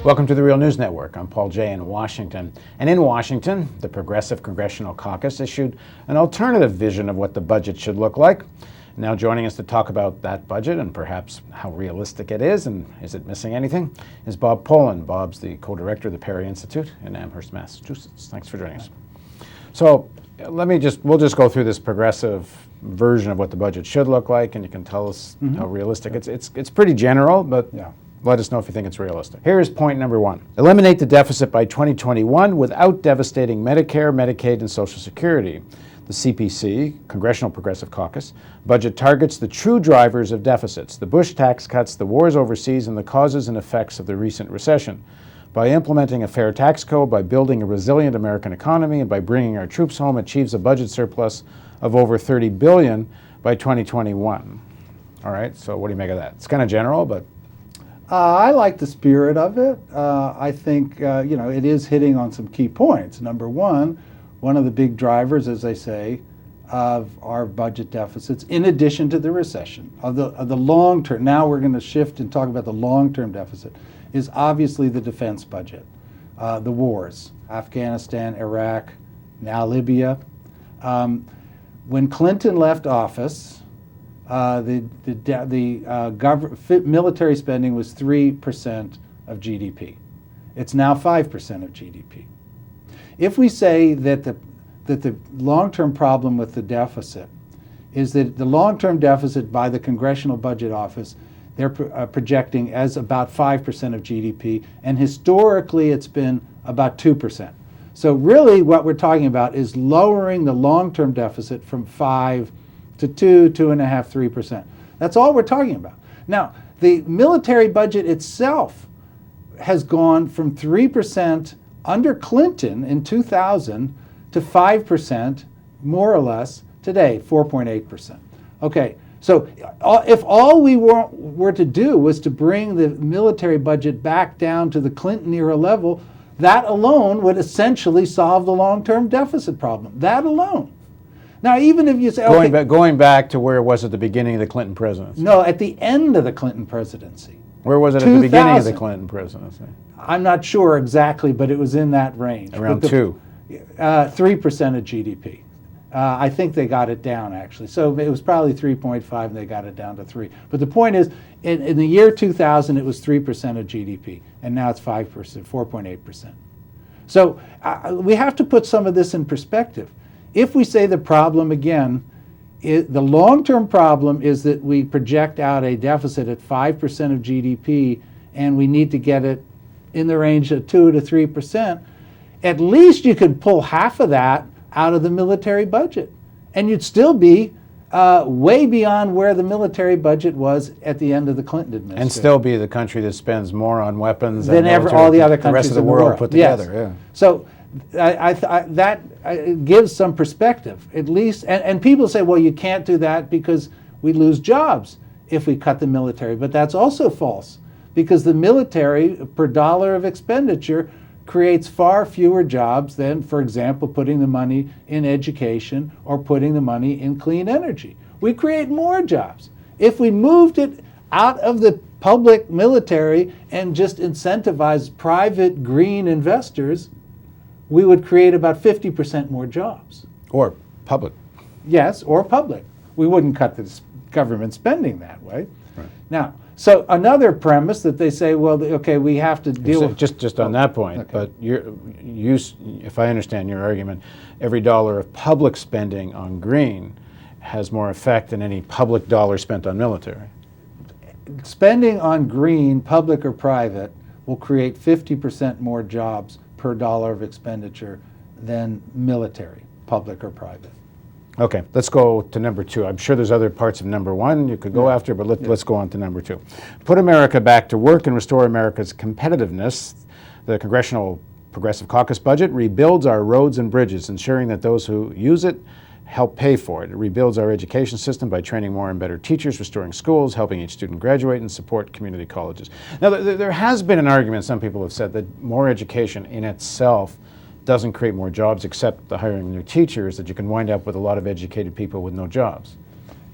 Welcome to the Real News Network. I'm Paul Jay in Washington. And in Washington, the Progressive Congressional Caucus issued an alternative vision of what the budget should look like. Now joining us to talk about that budget and perhaps how realistic it is and is it missing anything is Bob Pollin. Bob's the co-director of the Perry Institute in Amherst, Massachusetts. Thanks for joining us. So we'll just go through this progressive version of what the budget should look like, and you can tell us how realistic. It's pretty general, but let us know if you think it's realistic. Here is point number one. Eliminate the deficit by 2021 without devastating Medicare, Medicaid, and Social Security. The CPC, Congressional Progressive Caucus, budget targets the true drivers of deficits, the Bush tax cuts, the wars overseas, and the causes and effects of the recent recession. By implementing a fair tax code, by building a resilient American economy, and by bringing our troops home, achieves a budget surplus of over $30 billion by 2021. All right, so what do you make of that? It's kind of general, but I like the spirit of it. I think it is hitting on some key points. Number one of the big drivers, as I say, of our budget deficits, in addition to the recession, of the long term. Now we're going to shift and talk about the long-term deficit. Is obviously the defense budget, the wars, Afghanistan, Iraq, now Libya. When Clinton left office, military spending was 3% of GDP. It's now 5% of GDP. If we say that the long-term problem with the deficit is that the long-term deficit by the Congressional Budget Office, they're projecting as about 5% of GDP, and historically it's been about 2%. So really what we're talking about is lowering the long-term deficit from 5 to 2, 2.5%, 3%. That's all we're talking about. Now, the military budget itself has gone from 3% under Clinton in 2000 to 5%, more or less, today, 4.8%. Okay, so if all we were to do was to bring the military budget back down to the Clinton era level, that alone would essentially solve the long-term deficit problem. That alone. Now, even if you say going back to where it was at the beginning of the Clinton presidency. No, at the end of the Clinton presidency. Where was it at the beginning of the Clinton presidency? I'm not sure exactly, but it was in that range. Around 2. 3% of GDP. I think they got it down, actually. So it was probably 3.5, and they got it down to 3. But the point is, in the year 2000, it was 3% of GDP, and now it's 5%, 4.8%. So we have to put some of this in perspective. If we say the problem again, the long-term problem is that we project out a deficit at 5% of GDP, and we need to get it in the range of 2 to 3%, at least you could pull half of that out of the military budget, and you'd still be way beyond where the military budget was at the end of the Clinton administration. And still be the country that spends more on weapons than all the other countries the rest of the world put together. Yes. Yeah. So that gives some perspective, at least. And people say, well, you can't do that because we lose jobs if we cut the military. But that's also false, because the military, per dollar of expenditure, creates far fewer jobs than, for example, putting the money in education or putting the money in clean energy. We create more jobs. If we moved it out of the public military and just incentivized private green investors, we would create about 50% more jobs. Or public. Yes, or public. We wouldn't cut the government spending that way. Right. Now, so another premise that they say, well, okay, we have to deal with... Just on that point, okay. But if I understand your argument, every dollar of public spending on green has more effect than any public dollar spent on military. Spending on green, public or private, will create 50% more jobs per dollar of expenditure than military, public or private. Okay, let's go to number 2. I'm sure there's other parts of number 1 you could go after, but let's go on to number 2. Put America back to work and restore America's competitiveness. The Congressional Progressive Caucus budget rebuilds our roads and bridges, ensuring that those who use it help pay for it. It rebuilds our education system by training more and better teachers, restoring schools, helping each student graduate, and support community colleges. Now, there has been an argument, some people have said, that more education in itself doesn't create more jobs, except the hiring of new teachers, that you can wind up with a lot of educated people with no jobs.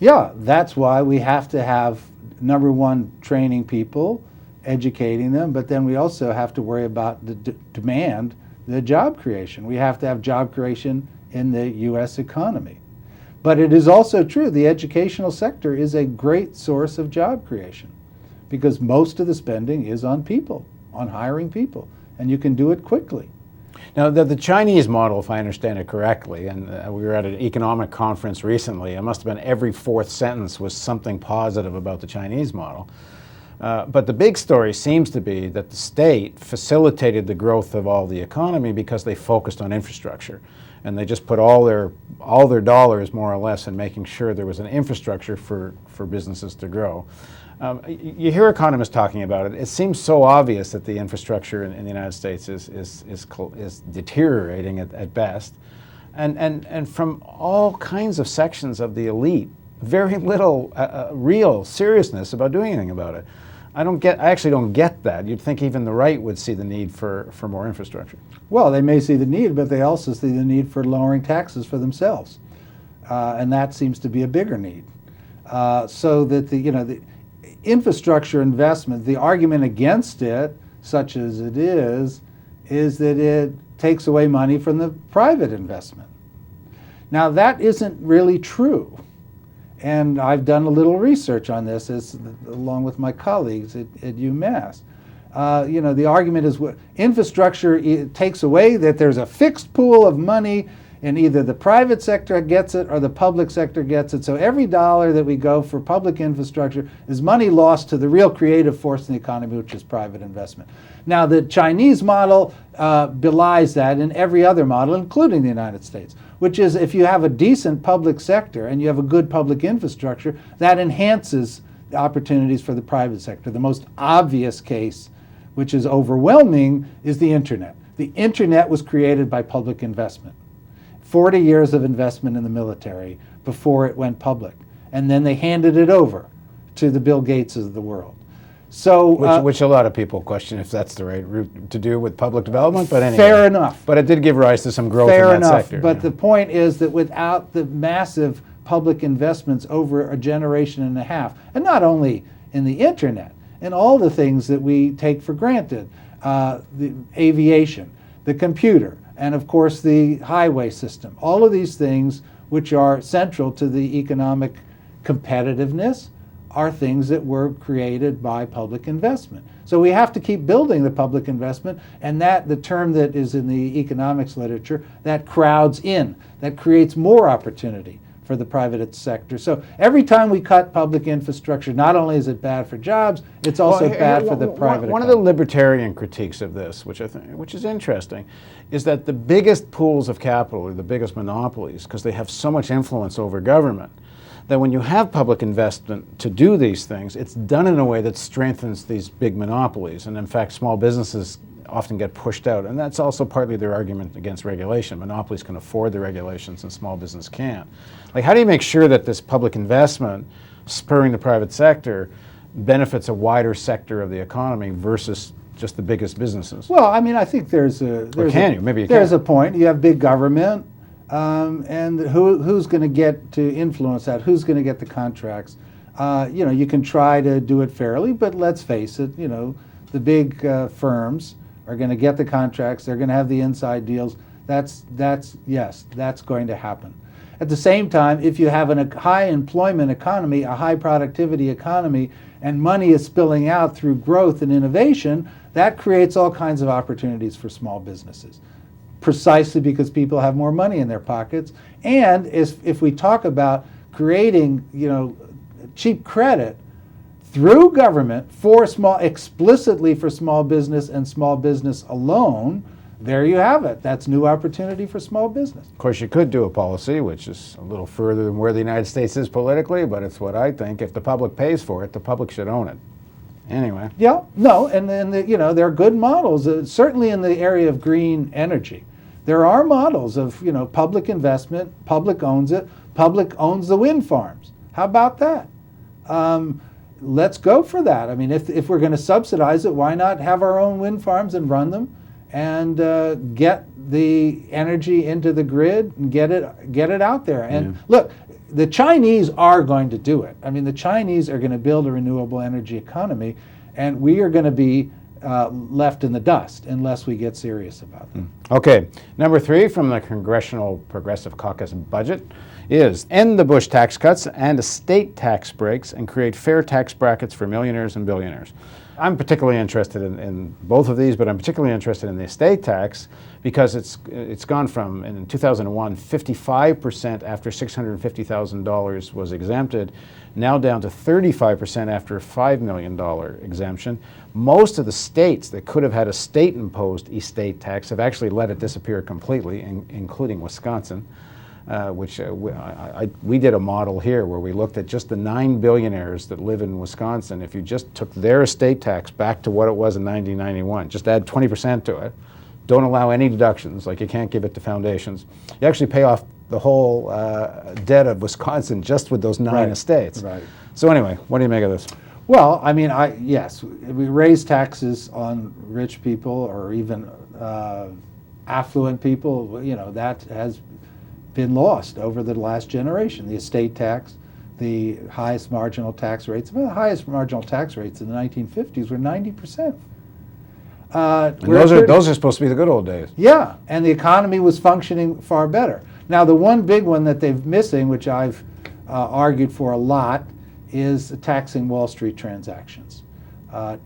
Yeah, that's why we have to have, number one, training people, educating them, but then we also have to worry about the demand, the job creation. We have to have job creation in the U.S. economy. But it is also true, the educational sector is a great source of job creation because most of the spending is on people, on hiring people, and you can do it quickly. Now, the Chinese model, if I understand it correctly, and we were at an economic conference recently, it must have been every fourth sentence was something positive about the Chinese model. But the big story seems to be that the state facilitated the growth of all the economy because they focused on infrastructure. And they just put all their dollars, more or less, in making sure there was an infrastructure for businesses to grow. You hear economists talking about it. It seems so obvious that the infrastructure in the United States is deteriorating at best. And from all kinds of sections of the elite, very little real seriousness about doing anything about it. I actually don't get that. You'd think even the right would see the need for more infrastructure. Well, they may see the need, but they also see the need for lowering taxes for themselves. And that seems to be a bigger need. So that the infrastructure investment, the argument against it, such as it is that it takes away money from the private investment. Now, that isn't really true. And I've done a little research on this along with my colleagues at UMass. The argument is infrastructure takes away that there's a fixed pool of money and either the private sector gets it or the public sector gets it. So every dollar that we go for public infrastructure is money lost to the real creative force in the economy, which is private investment. Now, the Chinese model belies that in every other model, including the United States, which is if you have a decent public sector and you have a good public infrastructure, that enhances the opportunities for the private sector. The most obvious case, which is overwhelming, is the internet. The internet was created by public investment. 40 years of investment in the military before it went public. And then they handed it over to the Bill Gateses of the world. So, which a lot of people question if that's the right route to do with public development, but anyway. Fair enough. But it did give rise to some growth in that sector. But the point is that without the massive public investments over a generation and a half, and not only in the internet, in all the things that we take for granted, the aviation, the computer, and of course the highway system, all of these things which are central to the economic competitiveness are things that were created by public investment. So we have to keep building the public investment, and that the term that is in the economics literature, that crowds in, that creates more opportunity for the private sector. So every time we cut public infrastructure, not only is it bad for jobs, it's also bad for the private economy. One of the libertarian critiques of this, which is interesting, is that the biggest pools of capital are the biggest monopolies because they have so much influence over government that when you have public investment to do these things, it's done in a way that strengthens these big monopolies. And in fact, small businesses often get pushed out. And that's also partly their argument against regulation. Monopolies can afford the regulations and small business can't. Like, how do you make sure that this public investment spurring the private sector benefits a wider sector of the economy versus just the biggest businesses? Well, I mean, I think there's a point. You have big government, and who's going to get to influence that? Who's going to get the contracts? You can try to do it fairly, but let's face it, the big firms are going to get the contracts. They're going to have the inside deals. That's going to happen. At the same time, if you have a high employment economy, a high productivity economy, and money is spilling out through growth and innovation, that creates all kinds of opportunities for small businesses, precisely because people have more money in their pockets. And if we talk about creating, cheap credit through government explicitly for small business and small business alone, there you have it. That's new opportunity for small business. Of course, you could do a policy which is a little further than where the United States is politically, but it's what I think. If the public pays for it, the public should own it. Anyway. Yeah, no, and there are good models, certainly in the area of green energy. There are models of, public investment, public owns it, public owns the wind farms. How about that? Let's go for that. I mean, if we're going to subsidize it, why not have our own wind farms and run them and get the energy into the grid and get it out there? And look, the Chinese are going to do it. I mean, the Chinese are going to build a renewable energy economy, And we are going to be left in the dust unless we get serious about them. Okay, number 3 from the Congressional Progressive Caucus budget is end the Bush tax cuts and estate tax breaks and create fair tax brackets for millionaires and billionaires. I'm particularly interested in both of these, but I'm particularly interested in the estate tax because it's gone from, in 2001, 55% after $650,000 was exempted, now down to 35% after a $5 million exemption. Most of the states that could have had a state-imposed estate tax have actually let it disappear completely, including Wisconsin. Which we did a model here where we looked at just the 9 billionaires that live in Wisconsin. If you just took their estate tax back to what it was in 1991, just add 20% to it, don't allow any deductions, like you can't give it to foundations, you actually pay off the whole debt of Wisconsin just with those 9 estates. Right. So anyway, what do you make of this? Well, I mean, yes, we raise taxes on rich people or even affluent people. You know, that has been lost over the last generation. The estate tax, the highest marginal tax rates. Well, the highest marginal tax rates in the 1950s were 90%. And those are supposed to be the good old days. Yeah, and the economy was functioning far better. Now, the one big one that they're missing, which I've argued for a lot, is taxing Wall Street transactions.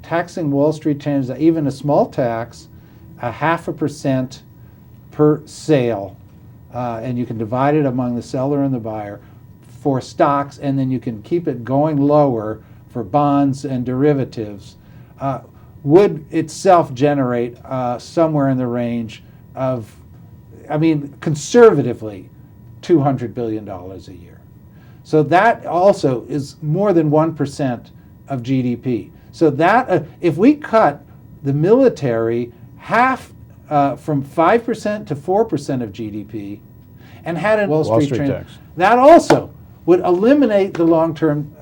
Taxing Wall Street transactions, even a small tax, 0.5% per sale, and you can divide it among the seller and the buyer for stocks, and then you can keep it going lower for bonds and derivatives, would itself generate somewhere in the range of, I mean, conservatively, $200 billion a year. So that also is more than 1% of GDP. So that, if we cut the military half from 5% to 4% of GDP and had a Wall Street tax, that also would eliminate the long-term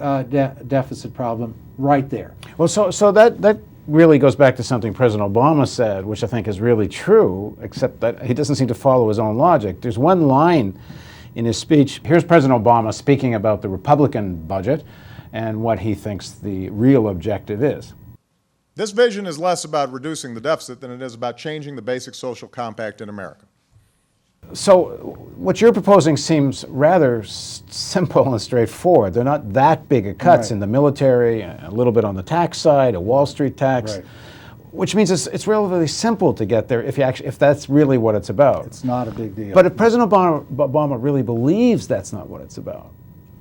deficit problem right there. Well, so that really goes back to something President Obama said, which I think is really true, except that he doesn't seem to follow his own logic. There's one line in his speech. Here's President Obama speaking about the Republican budget and what he thinks the real objective is. This vision is less about reducing the deficit than it is about changing the basic social compact in America. So what you're proposing seems rather simple and straightforward. They're not that big of cuts in the military, a little bit on the tax side, a Wall Street tax, which means it's relatively simple to get there if that's really what it's about. It's not a big deal. But if President Obama really believes that's not what it's about,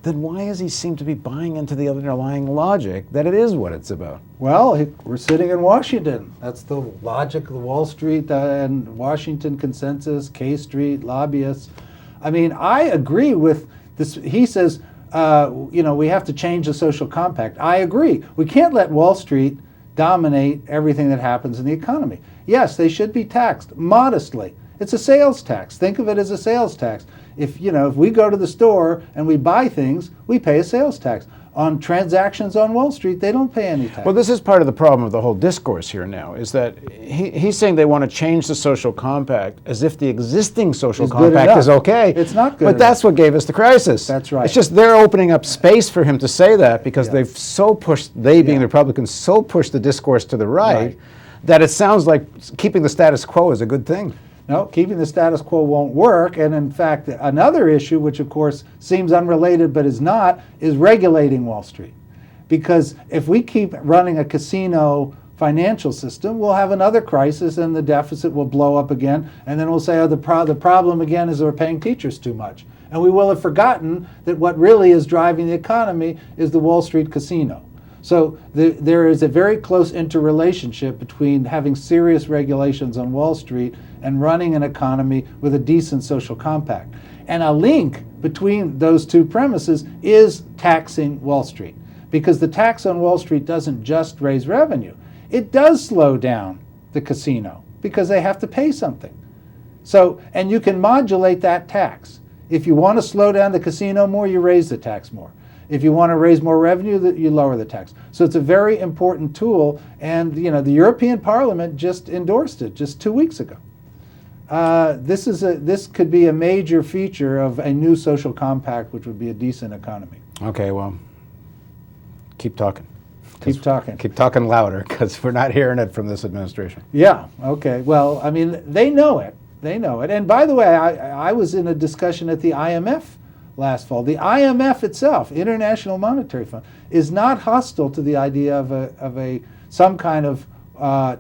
then why does he seem to be buying into the underlying logic that it is what it's about? Well, we're sitting in Washington. That's the logic of the Wall Street and Washington consensus, K Street, lobbyists. I mean, I agree with this. He says, we have to change the social compact. I agree. We can't let Wall Street dominate everything that happens in the economy. Yes, they should be taxed modestly. It's a sales tax. Think of it as a sales tax. If we go to the store and we buy things, we pay a sales tax. On transactions on Wall Street, they don't pay any tax. Well, this is part of the problem of the whole discourse here now, is that he's saying they want to change the social compact as if the existing social compact is okay. It's not good But that's what gave us the crisis. That's right. It's just they're opening up space for him to say that because they've so pushed, being the Republicans, so pushed the discourse to the right that it sounds like keeping the status quo is a good thing. No, keeping the status quo won't work. And in fact, another issue, which of course seems unrelated but is not, is regulating Wall Street. Because if we keep running a casino financial system, we'll have another crisis and the deficit will blow up again. And then we'll say, the problem again is we're paying teachers too much. And we will have forgotten that what really is driving the economy is the Wall Street casino. So there is a very close interrelationship between having serious regulations on Wall Street and running an economy with a decent social compact. And a link between those two premises is taxing Wall Street. Because the tax on Wall Street doesn't just raise revenue. It does slow down the casino because they have to pay something. So, and you can modulate that tax. If you want to slow down the casino more, you raise the tax more. If you want to raise more revenue, you lower the tax. So it's a very important tool, and the European Parliament just endorsed it just 2 weeks ago. This could be a major feature of a new social compact, which would be a decent economy. Okay, well, keep talking. Keep talking. Keep talking louder, because we're not hearing it from this administration. Yeah, okay. Well, I mean, they know it. They know it. And by the way, I was in a discussion at the IMF last fall. The IMF itself, International Monetary Fund, is not hostile to the idea of some kind of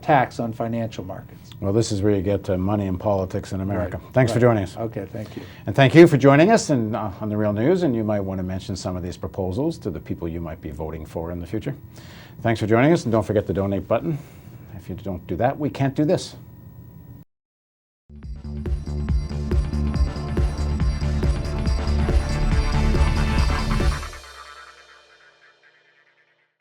tax on financial markets. Well, this is where you get to money and politics in America. Right, Thanks for right. joining us. Okay, thank you. And thank you for joining us on The Real News, and you might want to mention some of these proposals to the people you might be voting for in the future. Thanks for joining us, and don't forget the donate button. If you don't do that, we can't do this.